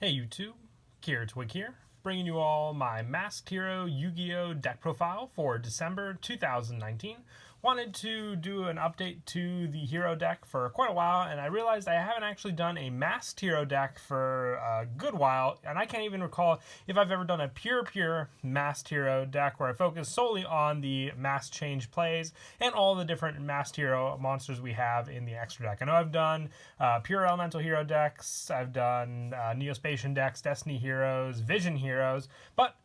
Hey YouTube, Twig here, bringing you all my Masked Hero Yu-Gi-Oh! Deck profile for December 2019. Wanted to do an update to the hero deck for quite a while, and I realized I haven't actually done a Masked Hero deck for a good while, and I can't even recall if I've ever done a pure Masked Hero deck where I focus solely on the mask change plays and all the different Masked Hero monsters we have in the extra deck. I know I've done pure Elemental Hero decks, I've done Neospatian decks, Destiny Heroes, Vision Heroes,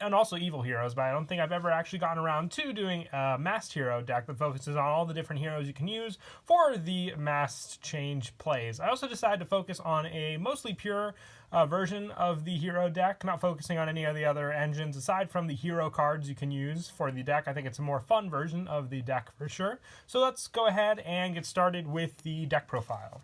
and also Evil Heroes, but I don't think I've ever actually gotten around to doing a Masked Hero deck that focuses on all the different heroes you can use for the masked change plays. I also decided to focus on a mostly pure version of the hero deck, not focusing on any of the other engines aside from the hero cards you can use for the deck. I think it's a more fun version of the deck for sure. So let's go ahead and get started with the deck profile.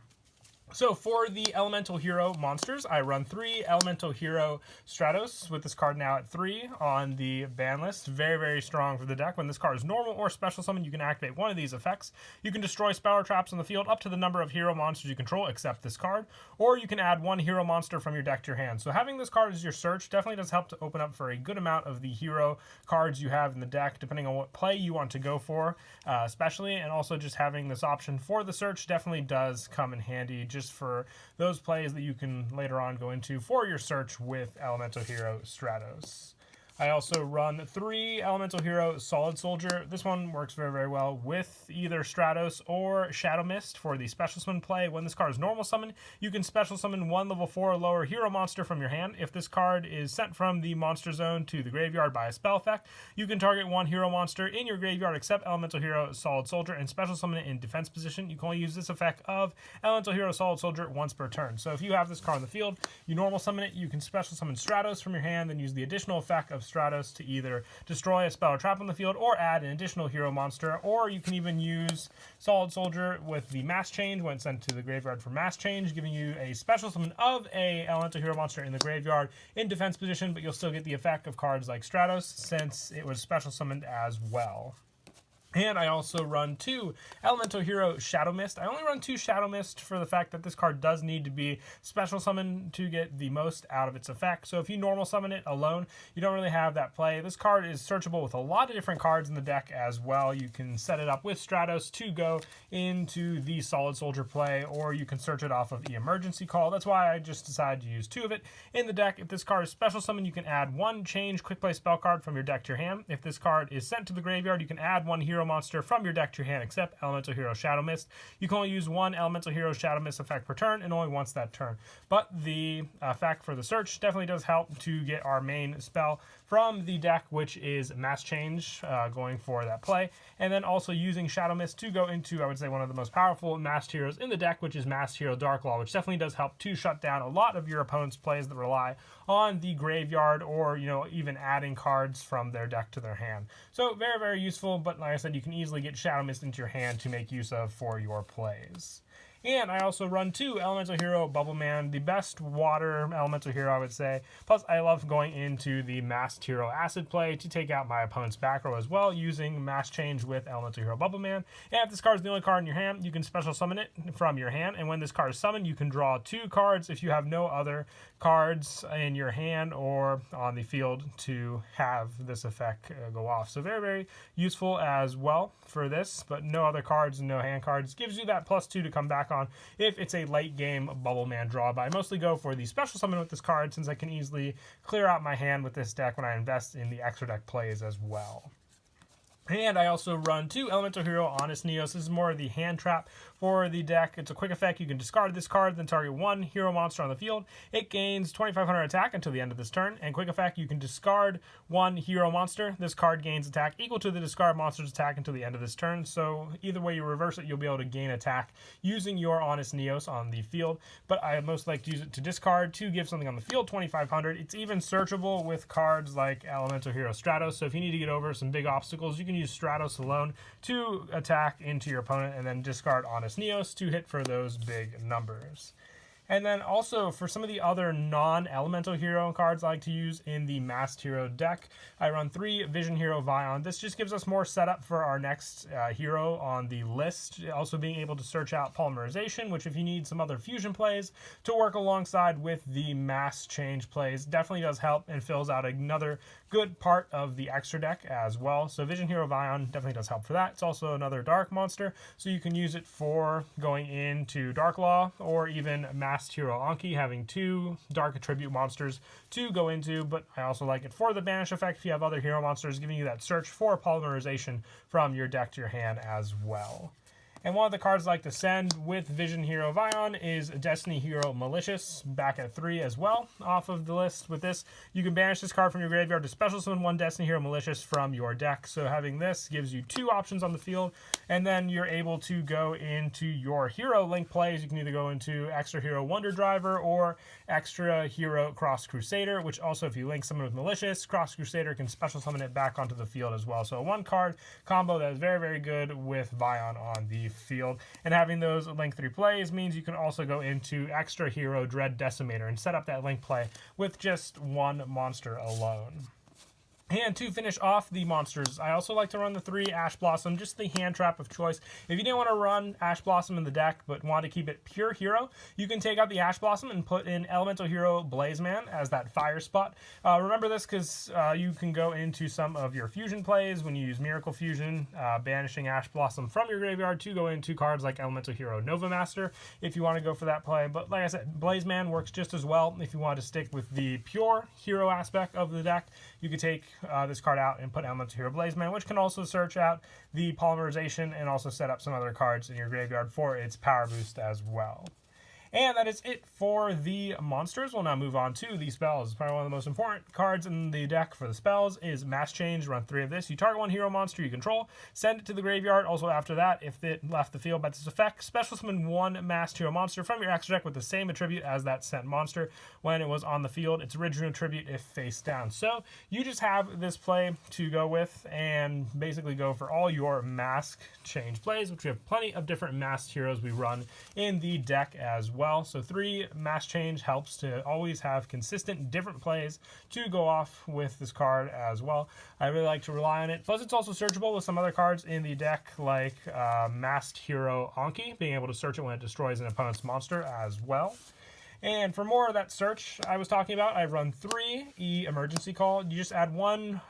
So for the Elemental Hero monsters, I run 3 Elemental Hero Stratos with this card now at 3 on the ban list. Very strong for the deck. When this card is normal or special summon, you can activate one of these effects. You can destroy spell or traps on the field up to the number of hero monsters you control, except this card. Or you can add 1 hero monster from your deck to your hand. So having this card as your search definitely does help to open up for a good amount of the hero cards you have in the deck, depending on what play you want to go for, especially. And also just having this option for the search definitely does come in handy just for those plays that you can later on go into for your search with Elemental Hero Stratos. I also run 3 Elemental Hero Solid Soldier. This one works very well with either Stratos or Shadow Mist for the special summon play. When this card is normal summon, you can special summon 1 level 4 or lower hero monster from your hand. If this card is sent from the monster zone to the graveyard by a spell effect, you can target 1 hero monster in your graveyard except Elemental Hero Solid Soldier and special summon it in defense position. You can only use this effect of Elemental Hero Solid Soldier once per turn. So if you have this card on the field, you normal summon it, you can special summon Stratos from your hand, then use the additional effect of Stratos to either destroy a spell or trap on the field or add an additional hero monster, or you can even use Solid Soldier with the mass change when sent to the graveyard for mass change, giving you a special summon of a elemental hero monster in the graveyard in defense position, but you'll still get the effect of cards like Stratos since it was special summoned as well. And I also run 2 Elemental Hero Shadow Mist. I only run 2 Shadow Mist for the fact that this card does need to be special summoned to get the most out of its effect. So if you normal summon it alone, you don't really have that play. This card is searchable with a lot of different cards in the deck as well. You can set it up with Stratos to go into the Solid Soldier play, or you can search it off of the Emergency Call. That's why I just decided to use 2 of it in the deck. If this card is special summoned, you can add 1 change quick play spell card from your deck to your hand. If this card is sent to the graveyard, you can add 1 hero monster from your deck to your hand except Elemental Hero Shadow Mist. You can only use 1 Elemental Hero Shadow Mist effect per turn and only once that turn. But the effect for the search definitely does help to get our main spell from the deck, which is Mass Change, going for that play. And then also using Shadow Mist to go into, I would say, one of the most powerful masked heroes in the deck, which is Masked Hero Darklaw, which definitely does help to shut down a lot of your opponent's plays that rely on the graveyard or, even adding cards from their deck to their hand. So very useful, but like I said, you can easily get Shadow Mist into your hand to make use of for your plays. And I also run 2 Elemental Hero Bubble Man, the best water elemental hero, I would say. Plus, I love going into the Masked Hero Acid play to take out my opponent's back row as well, using Mass Change with Elemental Hero Bubble Man. And if this card is the only card in your hand, you can special summon it from your hand. And when this card is summoned, you can draw 2 cards if you have no other cards in your hand or on the field to have this effect go off. So very useful as well for this, but no other cards, no hand cards. Gives you that +2 to come back on if it's a late game Bubble Man draw. But I mostly go for the special summon with this card since I can easily clear out my hand with this deck when I invest in the extra deck plays as well. And I also run 2 Elemental Hero Honest Neos. This is more of the hand trap for the deck. It's a quick effect. You can discard this card, then target 1 hero monster on the field. It gains 2500 attack until the end of this turn. And quick effect, you can discard 1 hero monster. This card gains attack equal to the discard monster's attack until the end of this turn. So either way you reverse it, you'll be able to gain attack using your Honest Neos on the field. But I most like to use it to discard to give something on the field 2500. It's even searchable with cards like Elemental Hero Stratos. So if you need to get over some big obstacles, you can use Stratos alone to attack into your opponent and then discard Honest Neos to hit for those big numbers. And then also for some of the other non-elemental hero cards I like to use in the masked hero deck, I run 3 Vision Hero Vion. This just gives us more setup for our next hero on the list. Also being able to search out Polymerization, which if you need some other fusion plays to work alongside with the mass change plays, definitely does help and fills out another good part of the extra deck as well. So Vision Hero Vion definitely does help for that. It's also another dark monster, so you can use it for going into Dark Law or even Masked Hero Anki, having 2 dark attribute monsters to go into. But I also like it for the banish effect if you have other hero monsters, giving you that search for Polymerization from your deck to your hand as well. And one of the cards I like to send with Vision Hero Vion is Destiny Hero Malicious, back at 3 as well, off of the list. With this, you can banish this card from your graveyard to special summon 1 Destiny Hero Malicious from your deck. So having this gives you 2 options on the field, and then you're able to go into your hero link plays. You can either go into Extra Hero Wonder Driver or Extra Hero Cross Crusader, which also, if you link someone with Malicious, Cross Crusader can special summon it back onto the field as well. So a 1-card combo that is very, very good with Vion on the field. And having those link 3 plays means you can also go into Extra Hero Dread Decimator and set up that link play with just 1 monster alone. And to finish off the monsters, I also like to run the 3 Ash Blossom, just the hand trap of choice. If you didn't want to run Ash Blossom in the deck but want to keep it pure hero, you can take out the Ash Blossom and put in Elemental Hero Blazeman as that fire spot. Remember this because you can go into some of your fusion plays when you use Miracle Fusion, banishing Ash Blossom from your graveyard to go into cards like Elemental Hero Nova Master if you want to go for that play. But like I said, Blazeman works just as well if you want to stick with the pure hero aspect of the deck. You could take this card out and put Elemental Hero Blazeman, which can also search out the Polymerization and also set up some other cards in your graveyard for its power boost as well. And that is it for the monsters. We'll now move on to the spells. Probably one of the most important cards in the deck for the spells is Mass Change. Run 3 of this. You target 1 hero monster you control, send it to the graveyard. Also after that, if it left the field by this effect, special summon 1 masked hero monster from your extra deck with the same attribute as that sent monster when it was on the field. Its original attribute if face down. So you just have this play to go with and basically go for all your mask change plays, which we have plenty of different masked heroes we run in the deck as well. So 3 mass change helps to always have consistent different plays to go off with this card as well. I really like to rely on it. Plus it's also searchable with some other cards in the deck like Masked Hero Anki, being able to search it when it destroys an opponent's monster as well. And for more of that search I was talking about, I run 3 Emergency Call. You just add 1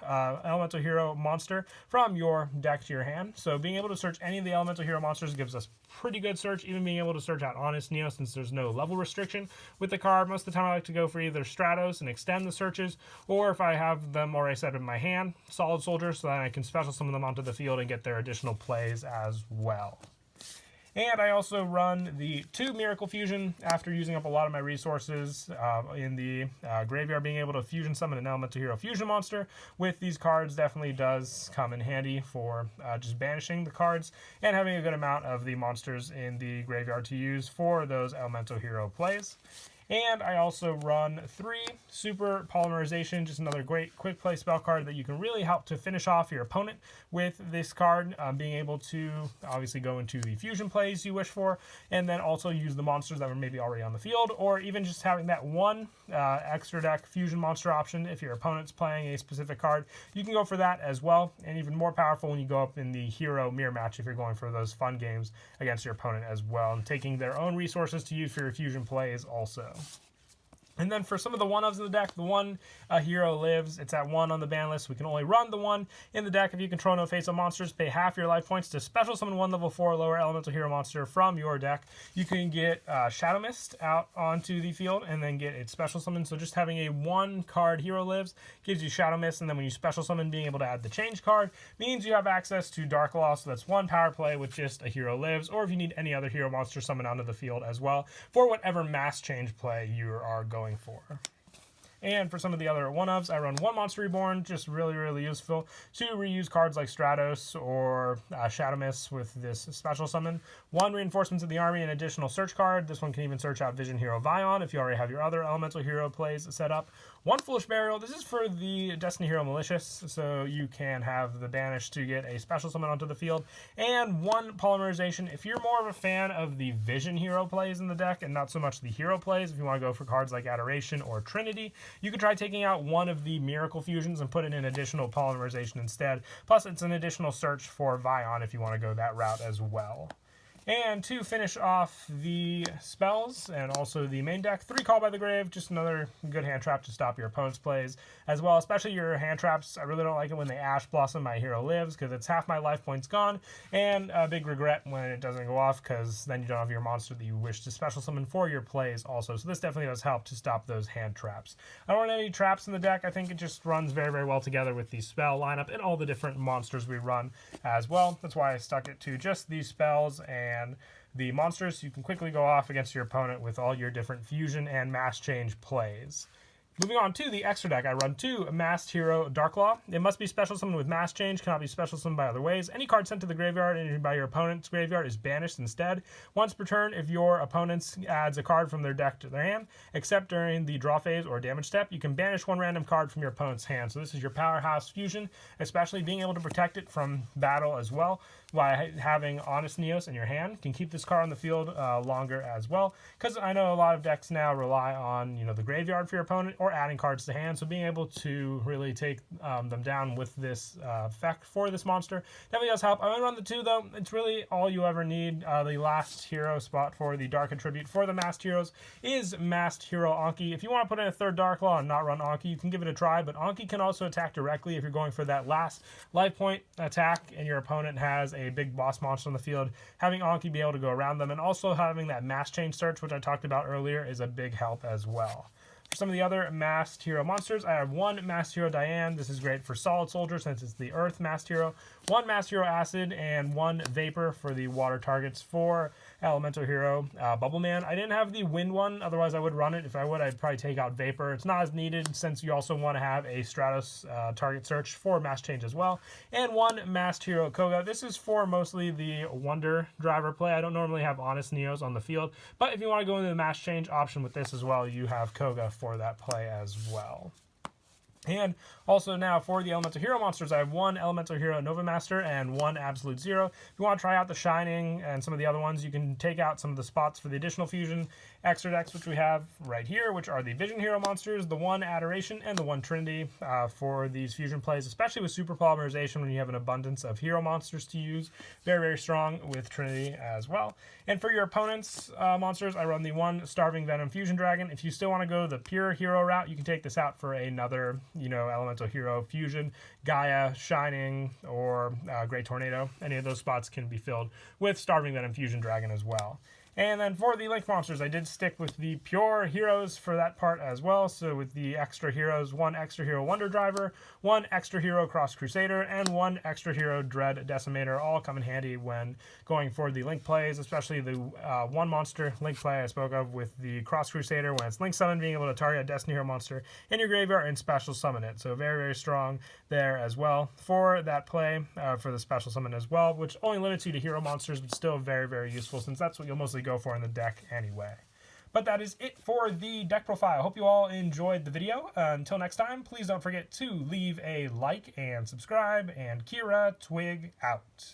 Elemental Hero monster from your deck to your hand. So being able to search any of the Elemental Hero monsters gives us pretty good search, even being able to search out Honest Neo since there's no level restriction with the card. Most of the time I like to go for either Stratos and extend the searches, or if I have them already set in my hand, Solid Soldier, so that I can special summon them onto the field and get their additional plays as well. And I also run the 2 Miracle Fusion after using up a lot of my resources in the graveyard. Being able to fusion summon an Elemental Hero Fusion monster with these cards definitely does come in handy for just banishing the cards and having a good amount of the monsters in the graveyard to use for those Elemental Hero plays. And I also run 3 Super Polymerization, just another great quick play spell card that you can really help to finish off your opponent with this card, being able to obviously go into the fusion plays you wish for, and then also use the monsters that were maybe already on the field, or even just having that 1 extra deck fusion monster option if your opponent's playing a specific card. You can go for that as well, and even more powerful when you go up in the hero mirror match if you're going for those fun games against your opponent as well, and taking their own resources to use for your fusion plays also. And then for some of the 1-ofs in the deck, the 1 hero lives. It's at 1 on the ban list. We can only run the 1 in the deck if you control no face-up monsters. Pay half your life points to special summon 1 level 4 lower elemental hero monster from your deck. You can get Shadow Mist out onto the field and then get its special summon. So just having a 1-card hero lives gives you Shadow Mist, and then when you special summon, being able to add the change card means you have access to Dark Law. So that's 1 power play with just a hero lives, or if you need any other hero monster summoned onto the field as well for whatever mass change play you are going for. And for some of the other one-ofs, I run 1 Monster Reborn, just really useful to reuse cards like Stratos or Shadow Mist with this special summon. 1 Reinforcements of the Army, an additional search card. This one can even search out Vision Hero Vion if you already have your other Elemental Hero plays set up. 1 Foolish Burial. This is for the Destiny Hero Malicious, so you can have the Banish to get a special summon onto the field. And 1 Polymerization. If you're more of a fan of the Vision Hero plays in the deck and not so much the Hero plays, if you want to go for cards like Adoration or Trinity, you could try taking out 1 of the Miracle Fusions and put in an additional Polymerization instead. Plus, it's an additional search for Vion if you want to go that route as well. And to finish off the spells and also the main deck, 3 Call by the Grave, just another good hand trap to stop your opponent's plays as well, especially your hand traps. I really don't like it when they Ash Blossom My Hero Lives because it's half my life points gone, and a big regret when it doesn't go off because then you don't have your monster that you wish to special summon for your plays also. So this definitely does help to stop those hand traps. I don't want any traps in the deck. I think it just runs very well together with the spell lineup and all the different monsters we run as well. That's why I stuck it to just these spells and the monsters. You can quickly go off against your opponent with all your different fusion and mass change plays. Moving on to the extra deck, I run 2 Masked Hero Darklaw. It must be special summoned with mass change, cannot be special summoned by other ways. Any card sent to the graveyard and by your opponent's graveyard is banished instead. Once per turn, if your opponent adds a card from their deck to their hand, except during the draw phase or damage step, you can banish 1 random card from your opponent's hand. So this is your powerhouse fusion, especially being able to protect it from battle as well. By having Honest Neos in your hand, can keep this card on the field longer as well. Because I know a lot of decks now rely on the graveyard for your opponent or adding cards to hand. So being able to really take them down with this effect for this monster definitely does help. I only run the 2 though. It's really all you ever need. The last hero spot for the Dark Attribute for the Masked Heroes is Masked Hero Anki. If you want to put in a 3rd Darklaw and not run Anki, you can give it a try. But Anki can also attack directly if you're going for that last life point attack and your opponent has a big boss monster on the field. Having Anki be able to go around them and also having that mass change search, which I talked about earlier, is a big help as well. For some of the other Masked Hero monsters, I have 1 Masked Hero Diane. This is great for Solid Soldier since it's the Earth Masked Hero. 1 Masked Hero Acid and 1 Vapor for the water targets for Elemental Hero Bubble Man. I didn't have the Wind one, otherwise I would run it. If I would, I'd probably take out Vapor. It's not as needed since you also want to have a Stratos target search for mass change as well. And 1 Masked Hero Koga. This is for mostly the Wonder Driver play. I don't normally have Honest Neos on the field, but if you want to go into the mass change option with this as well, you have Koga for that play as well. And also now for the Elemental Hero monsters, I have 1 Elemental Hero Nova Master and 1 Absolute Zero. If you want to try out the Shining and some of the other ones, you can take out some of the spots for the additional fusion extra decks, which we have right here, which are the Vision Hero monsters, the 1 Adoration, and the 1 Trinity for these fusion plays, especially with Super Polymerization when you have an abundance of hero monsters to use. Very strong with Trinity as well. And for your opponent's monsters, I run the 1 Starving Venom Fusion Dragon. If you still want to go the pure hero route, you can take this out for another Elemental Hero Fusion, Gaia, Shining, or Great Tornado. Any of those spots can be filled with Starving Venom Fusion Dragon as well. And then for the Link monsters, I did stick with the pure heroes for that part as well. So with the extra heroes, 1 extra hero Wonder Driver, 1 extra hero Cross Crusader, and 1 extra hero Dread Decimator all come in handy when going for the Link plays, especially the 1 monster Link play I spoke of with the Cross Crusader when it's Link Summon, being able to target a Destiny Hero monster in your graveyard and special summon it. So very strong there as well for that play for the special summon as well, which only limits you to hero monsters, but still very useful since that's what you'll mostly go for in the deck anyway. But that is it for the deck profile. Hope you all enjoyed the video. Until next time, please don't forget to leave a like and subscribe, and Kira Twig out.